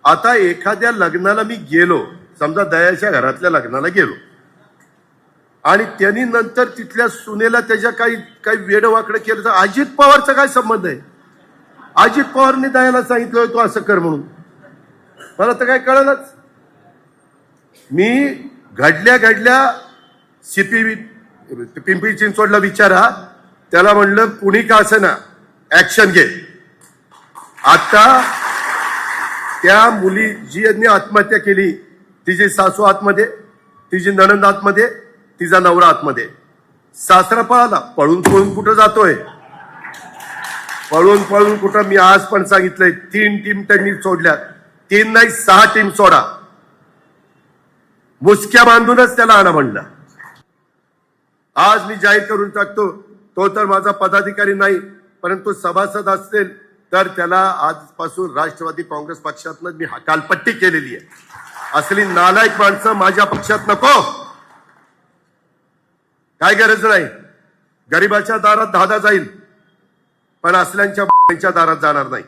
आता एखाद्या लग्नाला मी गेलो, समजा दयाच्या घरातल्या लग्नाला गेलो आणि त्यांनी नंतर तिथल्या सुनेला त्याच्या काही काही वेडवाकडं केलं तर अजित पवारचा काय संबंध आहे? अजित पवारने दयाला सांगितलं तू असं कर म्हणून, मला तर काय कळलंच. मी घडल्या सीपी पिंपरी चिंचवडला विचारा, त्याला म्हणलं कुणी का असं ना ऍक्शन घे. आता त्या मुली जी यांनी आत्महत्या केली, तिची सासू आतमध्ये, तिची नणंद आतमध्ये, तिचा नवरा आतमध्ये, सासरा पळाला. पळून कुठं जातोय? पळून कुठं? मी आज पण सांगितलंय 3 टीम त्यांनी सोडल्या, 3 नाही 6 टीम सोडा, मुसक्या बांधूनच त्याला आणा म्हणलं. आज मी जाहीर करून टाकतो, तो तर माझा पदाधिकारी नाही, परंतु सभासद असेल तर त्याला आजपासून राष्ट्रवादी काँग्रेस पक्षातनं मी हकालपट्टी केलेली आहे. असली नालायक माणसं माझ्या पक्षात नको. काय गरज नाही. गरिबाच्या दारात धादा जाईल, पण असल्यांच्या दारात जाणार नाही.